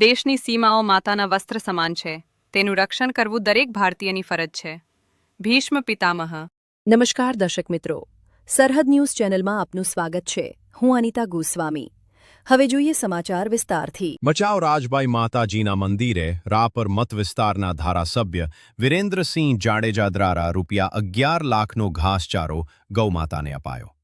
દેશની સીમાઓ માતાના વસ્ત્ર સમાન છે. તેનું રક્ષણ કરવું દરેક ભારતીયની ફરજ છે. ભીષ્મ પિતામહ. નમસ્કાર દર્શક મિત્રો, સરહદ ન્યૂઝ ચેનલમાં આપનું સ્વાગત છે. હું અનિતા ગોસ્વામી. હવે જોઈએ સમાચાર વિસ્તારથી. બચાવ રાજબાઈ માતાજીના મંદિરે રાપર મત વિસ્તારના ધારાસભ્ય વિરેન્દ્રસિંહ જાડેજા દ્વારા ₹11 લાખનો ઘાસચારો ગૌમાતાને અપાયો.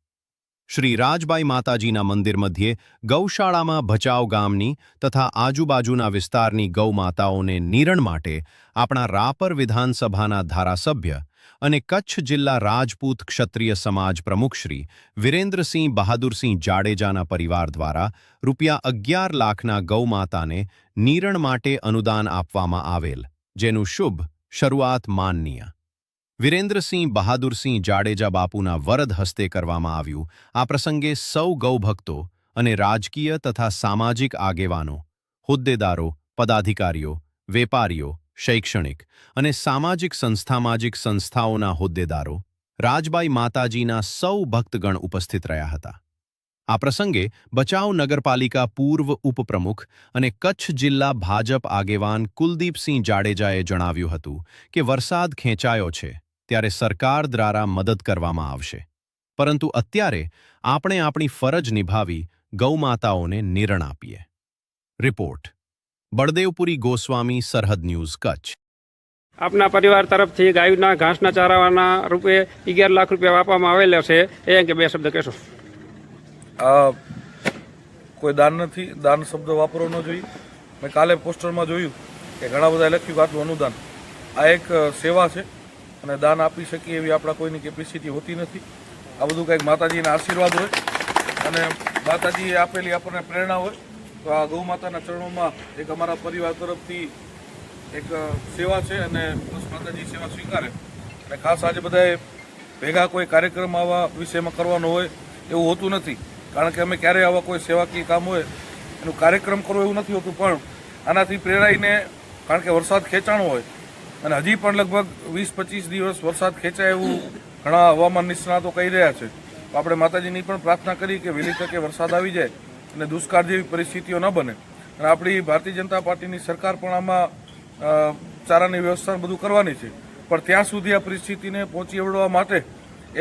શ્રી રાજબાઈ માતાજીના મંદિર મધ્યે ગૌશાળામાં ભચાઉ ગામની તથા આજુબાજુના વિસ્તારની ગૌમાતાઓને નિરણ માટે આપણા રાપર વિધાનસભાના ધારાસભ્ય અને કચ્છ જિલ્લા રાજપૂત ક્ષત્રિય સમાજ પ્રમુખ શ્રી વિરેન્દ્રસિંહ બહાદુરસિંહ જાડેજાના પરિવાર દ્વારા ₹11 લાખના ગૌમાતાને નિરણ માટે અનુદાન આપવામાં આવેલ, જેનું શુભ શરૂઆત માનનીય વિરેન્દ્રસિંહ બહાદુરસિંહ જાડેજા બાપુના વરદ હસ્તે કરવામાં આવ્યું. આ પ્રસંગે સૌ ગૌભક્તો અને રાજકીય તથા સામાજિક આગેવાનો, હોદ્દેદારો, પદાધિકારીઓ, વેપારીઓ, શૈક્ષણિક અને સામાજિક સંસ્થાઓના હોદ્દેદારો, રાજબાઈ માતાજીના સૌ ભક્તગણ ઉપસ્થિત રહ્યા હતા. આ પ્રસંગે બચાવ નગરપાલિકા પૂર્વ ઉપપ્રમુખ અને કચ્છ જિલ્લા ભાજપ આગેવાન કુલદીપસિંહ જાડેજાએ જણાવ્યું હતું કે વરસાદ ખેંચાયો છે ત્યારે સરકાર દ્વારા મદદ કરવામાં આવશે, પરંતુ અત્યારે આપણે આપણી ફરજ નિભાવી ગૌમાતાઓને નિરણ આપીએ. રિપોર્ટ બળદેવપુરી ગોસ્વામી, સરહદ ન્યૂઝ, કચ્છ. આપના પરિવાર તરફથી ગાયના ઘાસના ચારાવાના રૂપે ₹11 લાખ આપવામાં આવેલો છે. એ અંગે બે શબ્દ કહેશો. આ કોઈ દાન નથી, દાન શબ્દ વાપરવો ન જોઈએ. મેં કાલે પોસ્ટરમાં જોયું કે ઘણા બધા લખ્યું કે આટલું અનુદાન. આ એક સેવા છે અને દાન આપી શકીએ એવી આપણા કોઈની કેપેસિટી હોતી નથી. આ બધું કંઈક માતાજીના આશીર્વાદ હોય અને માતાજીએ આપેલી આપણને પ્રેરણા હોય. તો આ ગૌ માતાના ચરણોમાં એક અમારા પરિવાર તરફથી એક સેવા છે અને બસ માતાજી સેવા સ્વીકારે. અને ખાસ આજે બધાએ ભેગા કોઈ કાર્યક્રમ આવા વિષયમાં કરવાનો હોય એવું હોતું નથી, કારણ કે અમે ક્યારેય આવા કોઈ સેવાકીય કામ હોય એનું કાર્યક્રમ કરવો એવું નથી હોતું. પણ આનાથી પ્રેરાઈને, કારણ કે વરસાદ ખેંચાણો હોય અને હજી પણ લગભગ 20-25 દિવસ વરસાદ ખેંચાય એવું ઘણા હવામાન નિષ્ણાતો કહી રહ્યા છે. તો આપણે માતાજીની પણ પ્રાર્થના કરી કે વહેલી તકે વરસાદ આવી જાય અને દુષ્કાળ જેવી પરિસ્થિતિઓ ન બને. અને આપણી ભારતીય જનતા પાર્ટીની સરકાર પણ આમાં ચારાની વ્યવસ્થા બધું કરવાની છે. પણ ત્યાં સુધી આ પરિસ્થિતિને પહોંચી વળવા માટે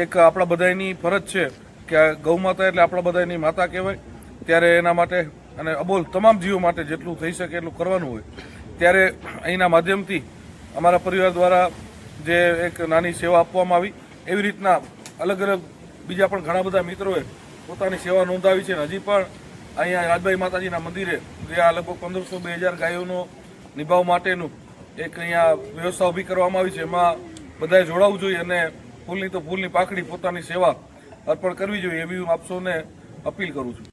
એક આપણા બધાની ફરજ છે કે ગૌમાતા એટલે આપણા બધાની માતા કહેવાય. ત્યારે એના માટે અને અબોલ તમામ જીવો માટે જેટલું થઈ શકે એટલું કરવાનું હોય. ત્યારે અહીંના માધ્યમથી અમારા પરિવાર દ્વારા જે એક નાની સેવા આપવામાં આવી, એવી રીતના અલગ અલગ બીજા પણ ઘણા બધા મિત્રોએ પોતાની સેવા નોંધાવી છે. અને હજી પણ અહીંયા રાજબાઈ માતાજીના મંદિરે જ્યાં લગભગ 1500-2000 ગાયોનો નિભાવ માટેનું એક અહીંયા વ્યવસ્થા ઊભી કરવામાં આવી છે. એમાં બધાએ જોડાવવું જોઈએ અને ફૂલની તો ફૂલની પાકડી પોતાની સેવા અર્પણ કરવી જોઈએ એવી હું આપ સૌને અપીલ કરું છું.